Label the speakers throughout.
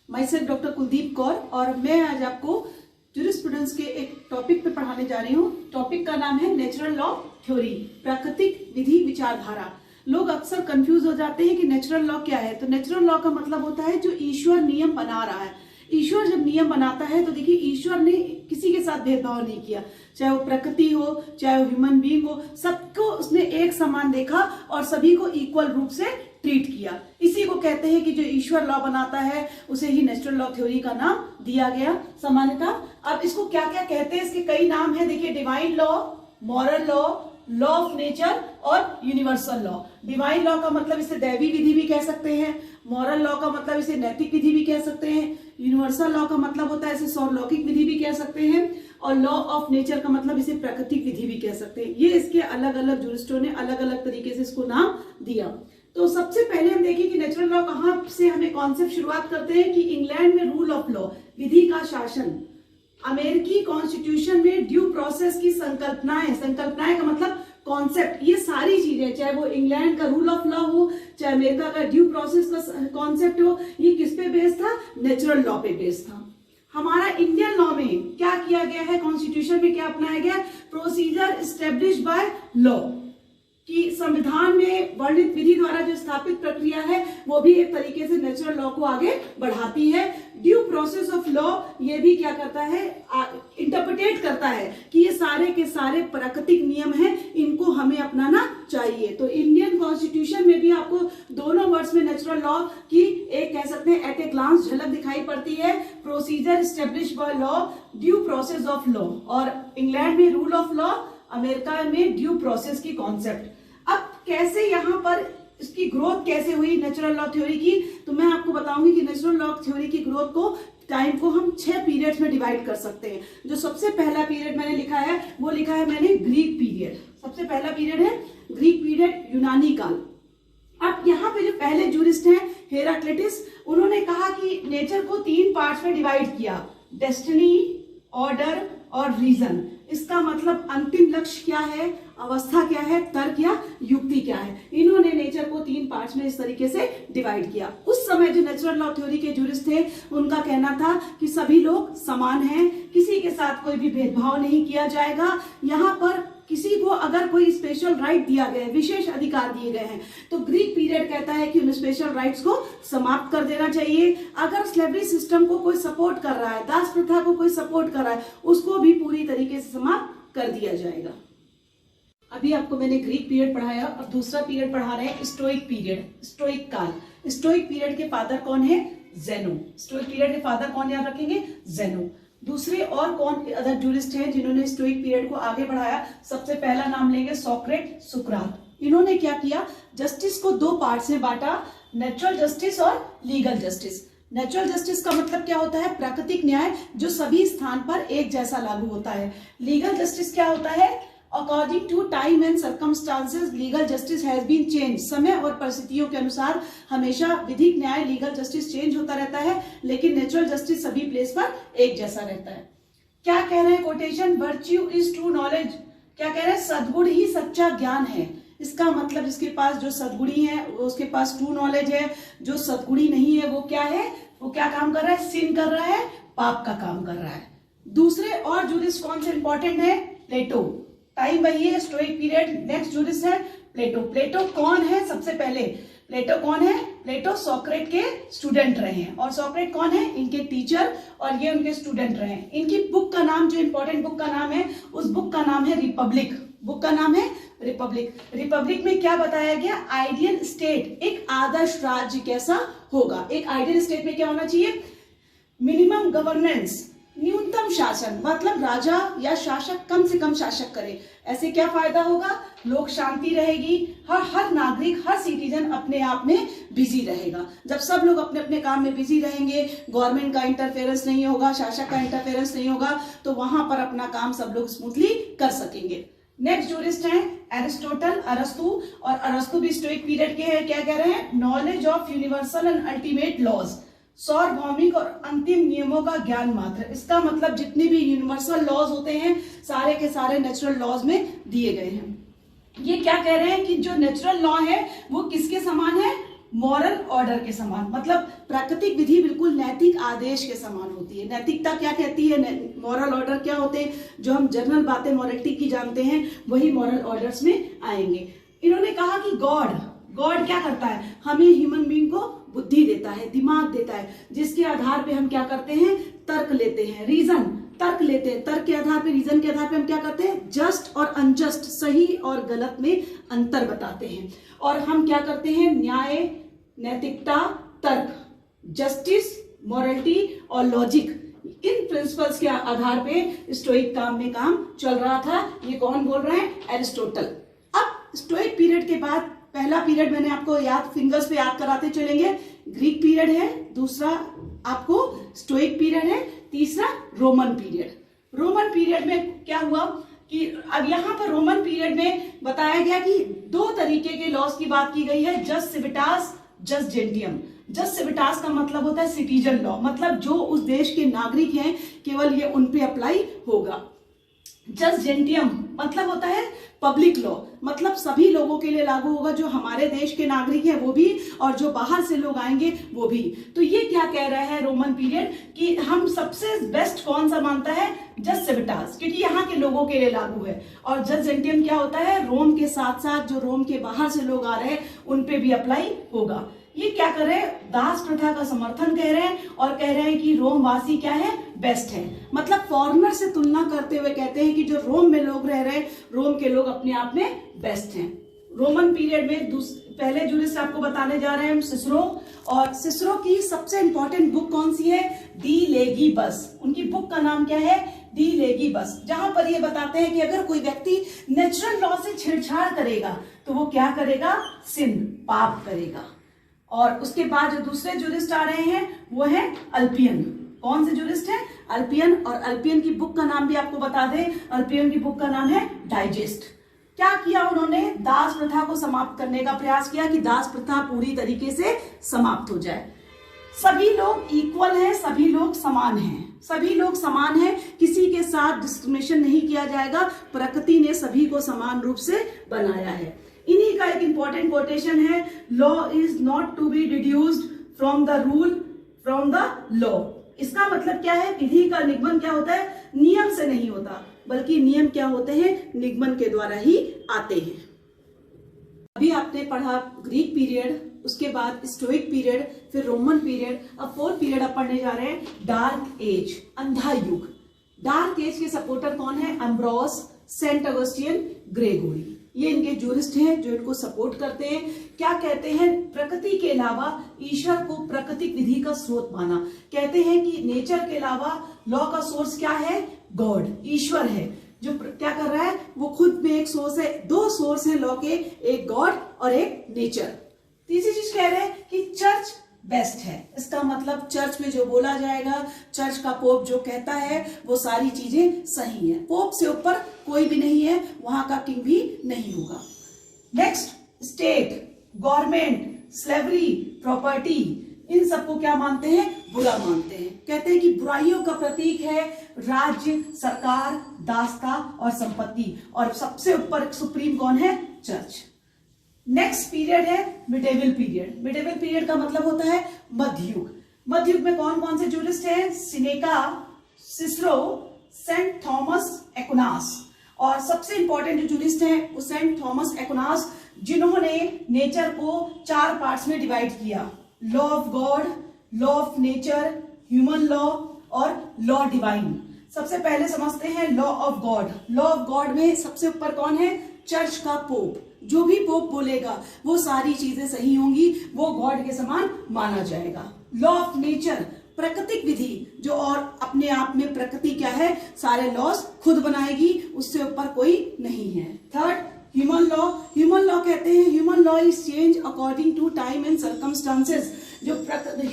Speaker 1: My self doctor Kuldeep Kaur और मैं आज आपको जूरिस्प्रूडेंस के एक टॉपिक पे पढ़ाने जा रही हूँ। टॉपिक का नाम है नेचुरल लॉ थ्योरी, प्राकृतिक विधि विचारधारा। लोग अक्सर कंफ्यूज हो जाते हैं कि नेचुरल लॉ क्या है। तो नेचुरल लॉ का मतलब होता है जो ईश्वर नियम बना रहा है। ईश्वर जब नियम बनाता है तो देखिए ईश्वर ने किसी के साथ भेदभाव नहीं किया, चाहे वो प्रकृति हो चाहे वो ह्यूमन बीइंग हो, सबको उसने एक समान देखा और सभी को इक्वल रूप से ट्रीट किया। इसी को कहते हैं कि जो ईश्वर लॉ बनाता है उसे ही नेचुरल लॉ थ्योरी का नाम दिया गया सामान्यतः। अब इसको क्या क्या कहते हैं, इसके कई नाम है। देखिए divine law, moral law, law of nature और यूनिवर्सल लॉ। डिवाइन लॉ का मतलब इसे दैवी विधि भी कह सकते हैं, मॉरल लॉ का मतलब इसे नैतिक विधि भी कह सकते हैं, यूनिवर्सल लॉ का मतलब होता है इसे सार्वलौकिक विधि भी कह सकते हैं, और लॉ ऑफ नेचर का मतलब इसे प्राकृतिक विधि भी कह सकते हैं। ये इसके अलग अलग जूरिस्टों ने अलग अलग तरीके से इसको नाम दिया। तो सबसे पहले हम देखें कि नेचुरल लॉ कहाँ से हमें कॉन्सेप्ट शुरुआत करते हैं कि इंग्लैंड में रूल ऑफ लॉ, विधि का शासन, अमेरिकी कॉन्स्टिट्यूशन में ड्यू प्रोसेस की संकल्पनाएं का मतलब कॉन्सेप्ट, ये सारी चीजें, चाहे वो इंग्लैंड का रूल ऑफ लॉ हो चाहे अमेरिका का ड्यू प्रोसेस का कॉन्सेप्ट हो, ये किस पे बेस्ड था? नेचुरल लॉ पे बेस्ड था। हमारा इंडियन लॉ में क्या किया गया है, कॉन्स्टिट्यूशन में क्या अपनाया गया? प्रोसीजर एस्टेब्लिश बाय लॉ, कि संविधान में वर्णित विधि द्वारा जो स्थापित प्रक्रिया है वो भी एक तरीके से नेचुरल लॉ को आगे बढ़ाती है। ड्यू प्रोसेस ऑफ लॉ ये भी क्या करता है, इंटरप्रिटेट करता है कि ये सारे के सारे प्राकृतिक नियम हैं, इनको हमें अपनाना चाहिए। तो इंडियन कॉन्स्टिट्यूशन में भी आपको दोनों वर्ड्स में नेचुरल लॉ की एक कह सकते हैं एट ए ग्लांस झलक दिखाई पड़ती है। Procedure establish by law, due process of law, और इंग्लैंड में रूल ऑफ लॉ, अमेरिका में ड्यू प्रोसेस की कॉन्सेप्ट। अब कैसे यहाँ पर इसकी ग्रोथ कैसे हुई नेचुरल लॉ थ्योरी की, तो मैं आपको बताऊंगी कि नेचुरल लॉ थ्योरी की ग्रोथ को, टाइम को हम 6 पीरियड्स में डिवाइड कर सकते हैं। जो सबसे पहला पीरियड मैंने लिखा है वो लिखा है मैंने ग्रीक पीरियड। सबसे पहला पीरियड है ग्रीक पीरियड, यूनानी काल। अब यहाँ पे जो पहले जूरिस्ट हैं हेराक्लिटस, उन्होंने कहा कि नेचर को 3 पार्ट्स में डिवाइड किया, डेस्टिनी, ऑर्डर और रीजन। इसका मतलब अंतिम लक्ष्य क्या है, अवस्था क्या है, तर्क या युक्ति क्या है। इन्होंने नेचर को 3 पार्ट्स में इस तरीके से डिवाइड किया। उस समय जो नेचुरल लॉ थ्योरी के जूरिस्ट थे उनका कहना था कि सभी लोग समान हैं, किसी के साथ कोई भी भेदभाव नहीं किया जाएगा। यहाँ पर किसी को अगर कोई स्पेशल राइट दिया गया है, विशेष अधिकार दिए गए हैं, तो ग्रीक पीरियड कहता है कि उन स्पेशल राइट्स को समाप्त कर देना चाहिए। अगर स्लेवरी सिस्टम को कोई सपोर्ट कर रहा है, दास प्रथा को कोई सपोर्ट कर रहा है, उसको भी पूरी तरीके से समाप्त कर दिया जाएगा। अभी आपको मैंने ग्रीक पीरियड पढ़ाया और दूसरा पीरियड पढ़ा रहे हैं स्टोइक पीरियड, स्टोइक काल। स्टोइक पीरियड के फादर कौन है? ज़ेनो। स्टोइक पीरियड के फादर कौन याद रखेंगे? ज़ेनो। दूसरे और कौन अदर जूरिस्ट हैं जिन्होंने स्टोइक पीरियड को आगे बढ़ाया? सबसे पहला नाम लेंगे सोक्रेट, सुकरात। इन्होंने क्या किया, जस्टिस को 2 पार्ट्स में बांटा, नेचुरल जस्टिस और लीगल जस्टिस। नेचुरल जस्टिस का मतलब क्या होता है? प्राकृतिक न्याय जो सभी स्थान पर एक जैसा लागू होता है। लीगल जस्टिस क्या होता है? According to time and circumstances legal justice has been change. समय और परिस्थितियों के अनुसार हमेशा विधिक न्याय, लीगल जस्टिस चेंज होता रहता है, लेकिन नेचुरल जस्टिस सभी प्लेस पर एक जैसा रहता है। क्या कह रहे हैं quotation? Virtue is true knowledge. क्या कह रहे हैं? सद्गुण ही सच्चा ज्ञान है। इसका मतलब जिसके पास जो सद्गुणी है उसके पास ट्रू नॉलेज है, जो सद्गुणी नहीं है वो क्या है, वो क्या काम कर रहा है? सिन कर रहा है, पाप का काम कर रहा है। दूसरे और जूरिस्ट कौन से इंपॉर्टेंट है? प्लेटो। टाइम वही है, स्टोइक पीरियड। नेक्स्ट जूरिस्ट है प्लेटो। प्लेटो कौन है? सबसे पहले प्लेटो कौन है? प्लेटो सोक्रेट के स्टूडेंट रहे हैं, और सोक्रेट कौन है? इनके टीचर, और ये उनके स्टूडेंट रहे हैं। इनकी बुक का नाम, जो इंपॉर्टेंट बुक का नाम है, उस बुक का नाम है रिपब्लिक। बुक का नाम है रिपब्लिक। रिपब्लिक में क्या बताया गया? आइडियल स्टेट, एक आदर्श राज्य कैसा होगा। एक आइडियल स्टेट में क्या होना चाहिए? मिनिमम गवर्नेंस, न्यूनतम शासन, मतलब राजा या शासक कम से कम शासक करे। ऐसे क्या फायदा होगा? लोक शांति रहेगी, हर नागरिक, हर सिटीजन अपने आप में बिजी रहेगा। जब सब लोग अपने अपने काम में बिजी रहेंगे, गवर्नमेंट का इंटरफेरेंस नहीं होगा, शासक का इंटरफेरेंस नहीं होगा, तो वहां पर अपना काम सब लोग स्मूथली कर सकेंगे। नेक्स्ट जूरिस्ट हैं एरिस्टोटल, अरस्तु, और अरस्तु भी स्टोइक पीरियड के हैं। क्या कह रहे हैं? Knowledge of universal and ultimate laws, सार्वभौमिक और अंतिम नियमों का ज्ञान मात्र। इसका मतलब जितने भी यूनिवर्सल लॉज होते हैं सारे के सारे नेचुरल लॉज में दिए गए हैं। ये क्या कह रहे हैं कि जो नेचुरल लॉ है वो किसके समान है? मॉरल ऑर्डर के समान, मतलब प्राकृतिक विधि बिल्कुल नैतिक आदेश के समान होती है। नैतिकता क्या कहती है, मॉरल ऑर्डर क्या होते हैं, जो हम जनरल बातें मॉरलिटी की जानते हैं वही मॉरल ऑर्डर्स में आएंगे। इन्होंने कहा कि गॉड क्या करता है, हमें ह्यूमन बीइंग को बुद्धि देता है, दिमाग देता है, जिसके आधार पे हम क्या करते हैं, तर्क लेते हैं, रीजन तर्क लेते हैं। तर्क के आधार पे, रीजन के आधार पे हम क्या करते हैं, जस्ट और अनजस्ट, सही और गलत में अंतर बताते हैं। और हम क्या करते हैं, न्याय, नैतिकता, तर्क, जस्टिस, मॉरलिटी और लॉजिक, इन प्रिंसिपल्स के आधार पे स्टोइक काम चल रहा था। ये कौन बोल रहे हैं, एरिस्टोटल। अब स्टोइक पीरियड के बाद पहला पीरियड मैंने आपको फिंगर्स पे याद कराते चलेंगे, ग्रीक पीरियड है, दूसरा आपको स्टोइक पीरियड है, तीसरा रोमन पीरियड। रोमन पीरियड में क्या हुआ कि अब यहाँ पर रोमन पीरियड में बताया गया कि दो तरीके के लॉस की बात की गई है, जस सिविटास, जस जेंटियम। जस सिविटास का मतलब होता है सिटीजन लॉ, मतलब जो उस देश के नागरिक हैं केवल ये उन पे अप्लाई होगा। जस जेंटियम मतलब होता है पब्लिक लॉ, मतलब सभी लोगों के लिए लागू होगा, जो हमारे देश के नागरिक हैं वो भी और जो बाहर से लोग आएंगे वो भी। तो ये क्या कह रहा है रोमन पीरियड कि हम सबसे बेस्ट कौन सा मानता है, जस सिविटास, क्योंकि यहाँ के लोगों के लिए लागू है। और जस जेंटियम क्या होता है, रोम के साथ साथ जो रोम के बाहर से लोग आ रहे हैं उन पे भी अप्लाई होगा। ये क्या कर रहे हैं, दास प्रथा का समर्थन कह रहे हैं और कह रहे हैं कि रोम वासी क्या है, बेस्ट है। मतलब फॉरेनर से तुलना करते हुए कहते हैं कि जो रोम में लोग रह रहे हैं, रोम के लोग अपने आप में बेस्ट हैं। रोमन पीरियड में पहले जूरिस्ट आपको बताने जा रहे हैं हम सिसरो, और सिसरो की सबसे इंपॉर्टेंट बुक कौन सी है, डी लेगीबस। उनकी बुक का नाम क्या है, डी लेगीबस, जहां पर ये बताते हैं कि अगर कोई व्यक्ति नेचुरल लॉ से छेड़छाड़ करेगा तो वो क्या करेगा, सिन, पाप करेगा। और उसके बाद जो दूसरे जूरिस्ट आ रहे हैं वो है अल्पियन। कौन से जूरिस्ट है, अल्पियन। और अल्पियन की बुक का नाम भी आपको बता दें, अल्पियन की बुक का नाम है डाइजेस्ट। क्या किया उन्होंने, दास प्रथा को समाप्त करने का प्रयास किया कि दास प्रथा पूरी तरीके से समाप्त हो जाए। सभी लोग इक्वल हैं, सभी लोग समान हैं, सभी लोग समान हैं, किसी के साथ डिस्क्रिमिनेशन नहीं किया जाएगा। प्रकृति ने सभी को समान रूप से बनाया है। इन्हीं का एक इंपॉर्टेंट कोटेशन है, law is not to be deduced from the rule from the law. इसका मतलब क्या है, विधि का निगमन क्या होता है, नियम से नहीं होता, बल्कि नियम क्या होते हैं, निगमन के द्वारा ही आते हैं। अभी आपने पढ़ा ग्रीक पीरियड, उसके बाद स्टोइक पीरियड, फिर रोमन पीरियड। अब फोर्थ पीरियड आप पढ़ने जा रहे हैं, डार्क एज, अंधा युग। डार्क एज के सपोर्टर कौन है, अम्ब्रोस, सेंट अगस्टिन, ग्रेगोरी। ये इनके जूरिस्ट हैं जो इनको सपोर्ट करते हैं। क्या कहते हैं, प्रकृति के अलावा ईश्वर को प्राकृतिक विधि का स्रोत माना। कहते हैं कि नेचर के अलावा लॉ का सोर्स क्या है, गॉड, ईश्वर है, जो क्या कर रहा है, वो खुद में एक सोर्स है। दो सोर्स है लॉ के, एक गॉड और एक नेचर। तीसरी चीज कह रहे हैं कि चर्च बेस्ट है। इसका मतलब चर्च में जो बोला जाएगा, चर्च का पोप जो कहता है वो सारी चीजें सही है। पोप से ऊपर कोई भी नहीं है, वहां का किंग भी नहीं होगा। Next, state, government, slavery, property, इन सबको क्या मानते हैं, बुरा मानते हैं। कहते हैं कि बुराइयों का प्रतीक है राज्य, सरकार, दासता और संपत्ति, और सबसे ऊपर सुप्रीम कौन है, चर्च। नेक्स्ट पीरियड है मिडेवल पीरियड। मिडेवल पीरियड का मतलब होता है मध्ययुग। मध्ययुग में कौन कौन से जूरिस्ट हैं, Seneca, Cicero, Saint Thomas Aquinas. और सबसे इंपॉर्टेंट जो जूरिस्ट हैं वो सेंट थॉमस एक्विनास, जिन्होंने नेचर को 4 पार्ट्स में डिवाइड किया, law of God, law of nature, human law और लॉ डिवाइन। सबसे पहले समझते हैं law of God. Law of God में सबसे ऊपर कौन है, चर्च का पोप। जो भी पोप बोलेगा वो सारी चीजें सही होंगी, वो गॉड के समान माना जाएगा। लॉ ऑफ नेचर, प्राकृतिक विधि, जो और अपने आप में प्रकृति क्या है, सारे लॉस खुद बनाएगी, उससे ऊपर कोई नहीं है। Third, human law. Human law कहते हैं human law is change according to time and circumstances. जो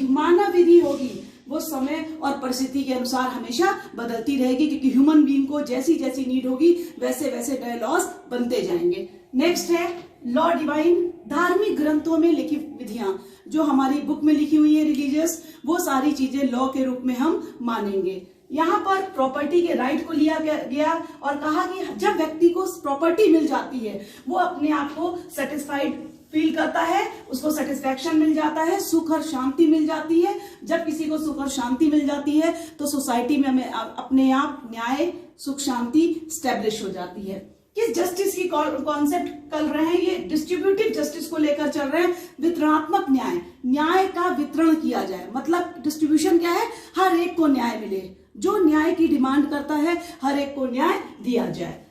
Speaker 1: मानव विधि होगी वो समय और परिस्थिति के अनुसार हमेशा बदलती रहेगी, क्योंकि ह्यूमन बीइंग को जैसी जैसी नीड होगी वैसे वैसे नए लॉस बनते जाएंगे। नेक्स्ट है लॉ डिवाइन। धार्मिक ग्रंथों में लिखी विधियां, जो हमारी बुक में लिखी हुई है रिलीजियस, वो सारी चीजें लॉ के रूप में हम मानेंगे। यहाँ पर प्रॉपर्टी के राइट को लिया गया और कहा कि जब व्यक्ति को प्रॉपर्टी मिल जाती है वो अपने आप को सेटिस्फाइड फील करता है, उसको सेटिस्फैक्शन मिल जाता है, सुख और शांति मिल जाती है। जब किसी को सुख और शांति मिल जाती है तो सोसाइटी में हमें अपने आप न्याय, सुख, शांति स्टैब्लिश हो जाती है। किस जस्टिस की कॉन्सेप्ट कर रहे हैं? ये डिस्ट्रीब्यूटिव जस्टिस को लेकर चल रहे हैं। वितरणात्मक न्याय, न्याय का वितरण किया जाए, मतलब डिस्ट्रीब्यूशन क्या है? हर एक को न्याय मिले, जो न्याय की डिमांड करता है हर एक को न्याय दिया जाए।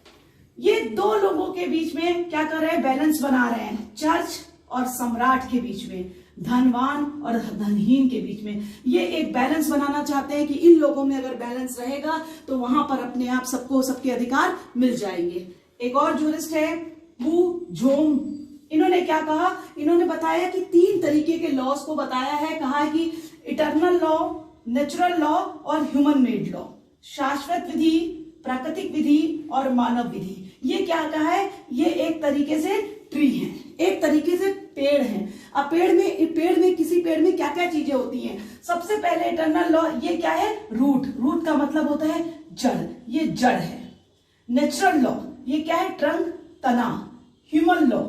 Speaker 1: ये दो लोगों के बीच में क्या कर रहे हैं? बैलेंस बना रहे हैं, चर्च और सम्राट के बीच में, धनवान और धनहीन के बीच में। ये एक बैलेंस बनाना चाहते हैं कि इन लोगों में अगर बैलेंस रहेगा तो वहां पर अपने आप सबको सबके अधिकार मिल जाएंगे। एक और जूरिस्ट है वू झोंग। इन्होंने क्या कहा? इन्होंने बताया कि 3 तरीके के लॉज को बताया है। कहा है कि इटर्नल लॉ, नेचुरल लॉ और ह्यूमन मेड लॉ। शाश्वत विधि, प्राकृतिक विधि और मानव विधि। ये क्या कहा है? ये एक तरीके से ट्री है, एक तरीके से पेड़ है। अब पेड़ में किसी पेड़ में क्या क्या चीजें होती हैं? सबसे पहले इटर्नल लॉ, ये क्या है? रूट। रूट का मतलब होता है जड़, ये जड़ है। नेचुरल लॉ, ये क्या है? ट्रंक, तना। ह्यूमन लॉ,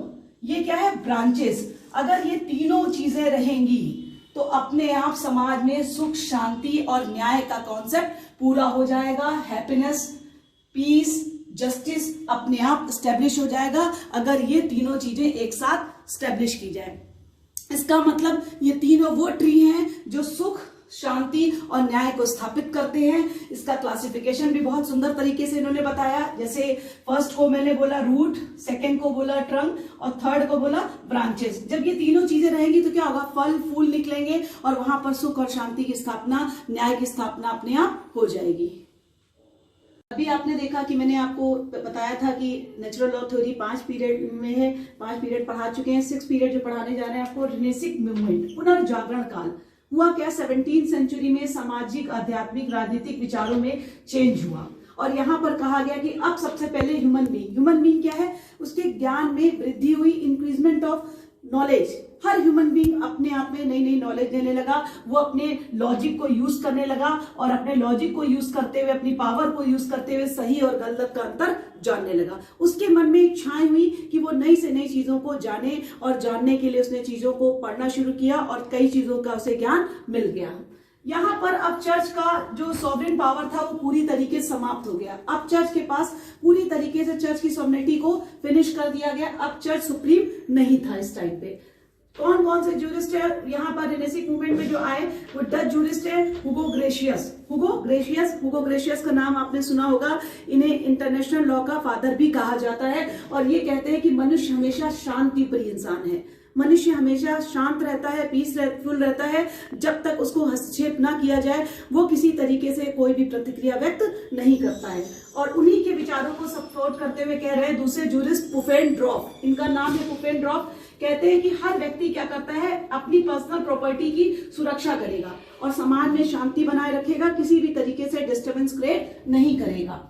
Speaker 1: ये क्या है? ब्रांचेस। अगर ये तीनों चीजें रहेंगी तो अपने आप समाज में सुख, शांति और न्याय का कॉन्सेप्ट पूरा हो जाएगा। हैप्पीनेस, पीस, जस्टिस अपने आप स्टैब्लिश हो जाएगा अगर ये तीनों चीजें एक साथ स्टैब्लिश की जाए। इसका मतलब ये तीनों वो ट्री हैं जो सुख, शांति और न्याय को स्थापित करते हैं। इसका क्लासिफिकेशन भी बहुत सुंदर तरीके से इन्होंने बताया। जैसे फर्स्ट को मैंने बोला रूट, सेकंड को बोला ट्रंक और थर्ड को बोला ब्रांचेस। जब ये तीनों चीजें रहेंगी तो क्या होगा? फल फूल निकलेंगे और वहां पर सुख और शांति की स्थापना, न्याय की स्थापना अपने आप हो जाएगी। अभी आपने देखा कि मैंने आपको बताया था कि नेचुरल लॉ थ्योरी 5 पीरियड में है, 5 पीरियड पढ़ा चुके हैं। 6 पीरियड जो पढ़ाने जा रहे हैं आपको, रेनेसांस मूवमेंट, पुनर्जागरण काल। हुआ क्या? 17वीं सेंचुरी में सामाजिक, आध्यात्मिक, राजनीतिक विचारों में चेंज हुआ और यहाँ पर कहा गया कि अब सबसे पहले ह्यूमन बीइंग क्या है? उसके ज्ञान में वृद्धि हुई, increment of knowledge. Her human being अपने आप में नई नई नॉलेज देने लगा। वो अपने लॉजिक को यूज करने लगा और अपने लॉजिक को यूज करते हुए, अपनी पावर को यूज करते हुए सही और गलत का अंतर जानने लगा। उसके मन में इच्छाएं हुई कि वो नई से नई चीजों को जाने और जानने के लिए उसने चीजों को पढ़ना शुरू किया और कई चीजों का उसे ज्ञान मिल गया। यहाँ पर अब चर्च का जो सॉवरेन पावर था वो पूरी तरीके से समाप्त हो गया। अब चर्च के पास पूरी तरीके से चर्च की सॉवरेनिटी को फिनिश कर दिया गया। अब चर्च सुप्रीम नहीं था इस टाइम पे। कौन कौन से जूरिस्ट है यहाँ पर रेनेसांस मूवमेंट में जो आए? वो डच जूरिस्ट है हुगो ग्रेशियस का नाम आपने सुना होगा। इन्हें इंटरनेशनल लॉ का फादर भी कहा जाता है और ये कहते हैं कि मनुष्य हमेशा शांति प्रिय इंसान है। मनुष्य हमेशा शांत रहता है, पीसफुल रहता है। जब तक उसको हस्तक्षेप ना किया जाए वो किसी तरीके से कोई भी प्रतिक्रिया व्यक्त नहीं करता है। और उन्हीं के विचारों को सपोर्ट करते हुए कह रहे हैं दूसरे जूरिस्ट पुफेनड्रॉफ, इनका नाम है पुफेनड्रॉफ। कहते हैं कि हर व्यक्ति क्या करता है? अपनी पर्सनल प्रॉपर्टी की सुरक्षा करेगा और समाज में शांति बनाए रखेगा, किसी भी तरीके से डिस्टर्बेंस क्रिएट नहीं करेगा।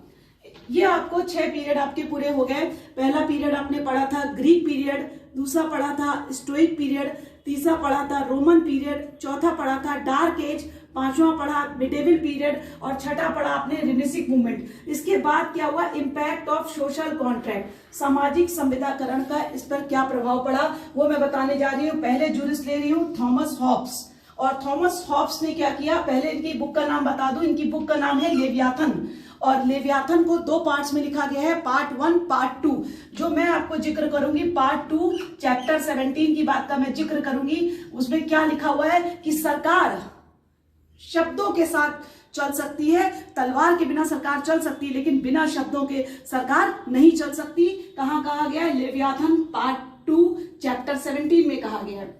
Speaker 1: ये आपको 6 पीरियड आपके पूरे हो गए। पहला पीरियड आपने पढ़ा था ग्रीक पीरियड, दूसरा पढ़ा था स्टोइक पीरियड, तीसरा पढ़ा था रोमन पीरियड, चौथा पढ़ा था डार्क एज, पांचवा पढ़ा मिडेवल पीरियड और छठा पढ़ा आपने रेनेसांस मूवमेंट। इसके बाद क्या हुआ? इम्पैक्ट ऑफ सोशल कॉन्ट्रैक्ट, सामाजिक संविदाकरण का इस पर क्या प्रभाव पड़ा वो मैं बताने जा रही हूँ। पहले जूरिस्ट ले रही हूँ थॉमस हॉब्स। और थॉमस हॉब्स ने क्या किया? पहले इनकी बुक का नाम बता दूं। इनकी बुक का नाम है लेवियाथन और लेवियाथन को 2 पार्ट्स में लिखा गया है, पार्ट 1, पार्ट 2। जो मैं आपको जिक्र करूंगी पार्ट 2 चैप्टर 17 की बात का मैं जिक्र करूंगी। उसमें क्या लिखा हुआ है कि सरकार शब्दों के साथ चल सकती है, तलवार के बिना सरकार चल सकती है लेकिन बिना शब्दों के सरकार नहीं चल सकती। कहां कहा गया है? लेवियाथन पार्ट 2 चैप्टर 17 में कहा गया है।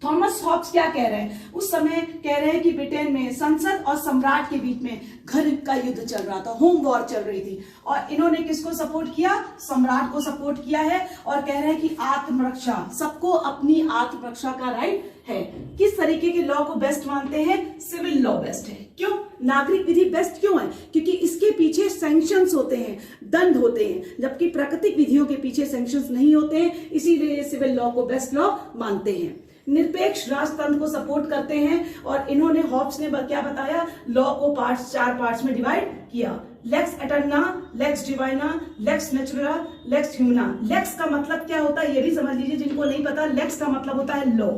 Speaker 1: थॉमस हॉब्स क्या कह रहे हैं? उस समय कह रहे हैं कि ब्रिटेन में संसद और सम्राट के बीच में घर का युद्ध चल रहा था, होम वॉर चल रही थी और इन्होंने किसको सपोर्ट किया? सम्राट को सपोर्ट किया है और कह रहे हैं कि आत्मरक्षा, सबको अपनी आत्मरक्षा का राइट है। किस तरीके के लॉ को बेस्ट मानते हैं? सिविल लॉ बेस्ट है। क्यों? नागरिक विधि बेस्ट क्यों है? क्योंकि इसके पीछे सैंक्शंस होते हैं, दंड होते हैं, जबकि प्राकृतिक विधियों के पीछे सैंक्शंस नहीं होते हैं। इसीलिए सिविल लॉ को बेस्ट लॉ मानते हैं। निरपेक्ष राजतंत्र को सपोर्ट करते हैं और इन्होंने हॉब्स ने क्या बताया? लॉ को 4 पार्ट्स में डिवाइड किया।
Speaker 2: Lex aeterna, lex divina, lex naturae, lex humana. Lex का मतलब क्या होता है ये भी समझ लीजिए, जिनको नहीं पता। लेक्स का मतलब होता है लॉ।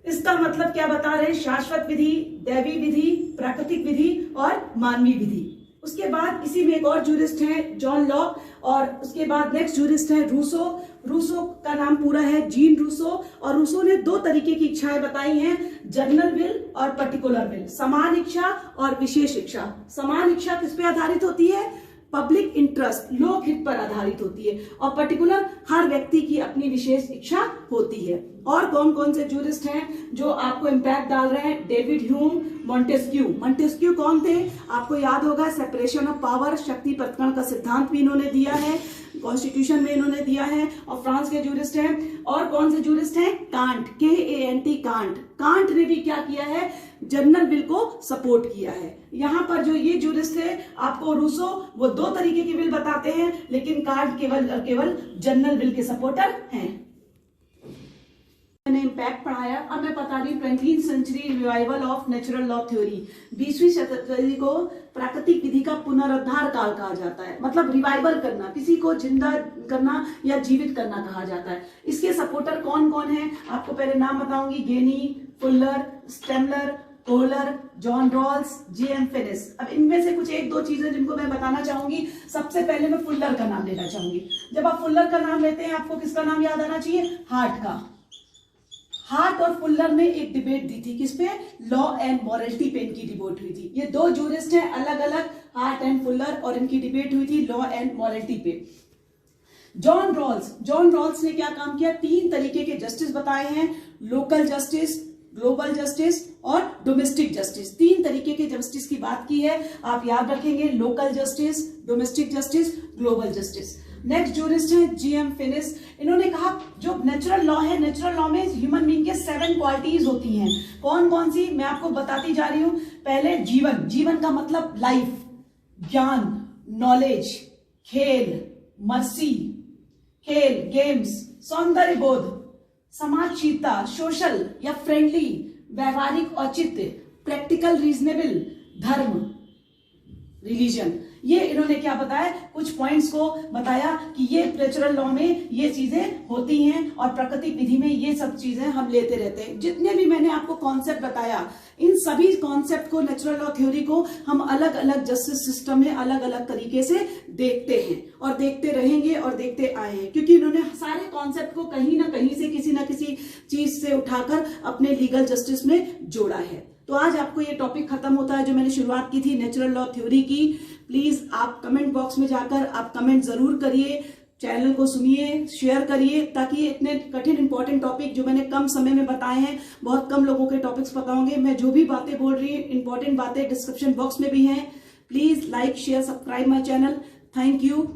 Speaker 2: इसका मतलब क्या बता रहे हैं? शाश्वत विधि, दैवी विधि, प्राकृतिक विधि और मानवीय विधि। उसके बाद इसी में एक और जूरिस्ट है जॉन लॉक, और उसके बाद नेक्स्ट जूरिस्ट है रूसो। रूसो का नाम पूरा है जीन रूसो, और रूसो ने 2 तरीके की इच्छाएं बताई हैं, जनरल विल और पर्टिकुलर विल, समान इच्छा और विशेष इच्छा। समान इच्छा किस पे आधारित होती है? पब्लिक इंटरेस्ट, लोकहित पर आधारित होती है, और पर्टिकुलर हर व्यक्ति की अपनी विशेष इच्छा होती है। और कौन कौन से जूरिस्ट हैं जो आपको इम्पैक्ट डाल रहे हैं? David Hume, Montesquieu. मॉन्टेस्क्यू कौन थे? आपको याद होगा, सेपरेशन ऑफ पावर, शक्ति पृथक्करण का सिद्धांत भी इन्होंने दिया है, कॉन्स्टिट्यूशन में इन्होंने दिया है, और फ्रांस के जूरिस्ट हैं। और कौन से जूरिस्ट हैं? Can't, KANT, can't. कांट ने भी क्या किया है? जनरल विल को सपोर्ट किया है। यहाँ पर जो ये जूरिस्ट थे, आपको रूसो वो 2 तरीके की विल बताते हैं, लेकिन कांट केवल जनरल विल के सपोर्टर हैं। मैंने इम्पैक्ट पढ़ाया। अब मैं बता रही हूँ 20वीं century revival of natural law theory. 20वीं शताब्दी को प्राकृतिक विधि का पुनरुद्धार काल कहा जाता है, मतलब रिवाइवल करना, किसी को जिंदा करना या जीवित करना कहा जाता है। इसके सपोर्टर कौन कौन है? आपको पहले नाम बताऊंगी, Geny, Fuller, Stammler, Kohler, John Rawls, GM Finnis. अब इनमें से कुछ 1-2 चीजें जिनको मैं बताना चाहूंगी। सबसे पहले मैं फुल्लर का नाम लेना चाहूंगी। जब आप फुल्लर का नाम लेते हैं, आपको किसका नाम याद आना चाहिए? हार्ट का। हार्ट और फुल्लर ने एक डिबेट दी थी, किस पे? लॉ एंड मॉरलिटी पे इनकी डिबेट हुई थी। ये 2 जूरिस्ट हैं अलग अलग, हार्ट एंड फुल्लर, और इनकी डिबेट हुई थी लॉ एंड मॉरलिटी पे। जॉन रॉल्स ने क्या काम किया? 3 तरीके के जस्टिस बताए हैं, लोकल जस्टिस, ग्लोबल जस्टिस और डोमेस्टिक जस्टिस। 3 तरीके के जस्टिस की बात की है, आप याद रखेंगे, local justice, domestic justice, global justice. Next jurist है GM फिनिस। इन्होंने कहा जो नेचुरल लॉ है, नेचुरल लॉ में ह्यूमन बीइंग के 7 क्वालिटीज होती हैं। कौन कौन सी? मैं आपको बताती जा रही हूं। पहले जीवन, जीवन का मतलब लाइफ, ज्ञान, नॉलेज, खेल, मर्सी, खेल, गेम्स, सौंदर्य बोध, समाजशीलता, सोशल या फ्रेंडली, व्यवहारिक औचित्य, प्रैक्टिकल रीजनेबल, धर्म, रिलीजन। ये इन्होंने क्या बताया? कुछ पॉइंट्स को बताया कि ये नेचुरल लॉ में ये चीजें होती हैं, और प्राकृतिक विधि में ये सब चीजें हम लेते रहते हैं। जितने भी मैंने आपको कॉन्सेप्ट बताया, इन सभी कॉन्सेप्ट को, नेचुरल लॉ थ्योरी को हम अलग अलग जस्टिस सिस्टम में अलग अलग तरीके से देखते हैं, और देखते रहेंगे और देखते आए हैं, क्योंकि इन्होंने सारे कॉन्सेप्ट को कहीं ना कहीं से, किसी ना किसी चीज से उठाकर अपने लीगल जस्टिस में जोड़ा है। तो आज आपको ये टॉपिक खत्म होता है जो मैंने शुरुआत की थी नेचुरल लॉ थ्योरी की। प्लीज आप कमेंट बॉक्स में जाकर आप कमेंट जरूर करिए, चैनल को सुनिए, शेयर करिए, ताकि इतने कठिन इंपॉर्टेंट टॉपिक जो मैंने कम समय में बताए हैं, बहुत कम लोगों के टॉपिक्स पता होंगे। मैं जो भी बातें बोल रही हूँ, इंपॉर्टेंट बातें डिस्क्रिप्शन बॉक्स में भी हैं। Please like, share, subscribe my channel. Thank you.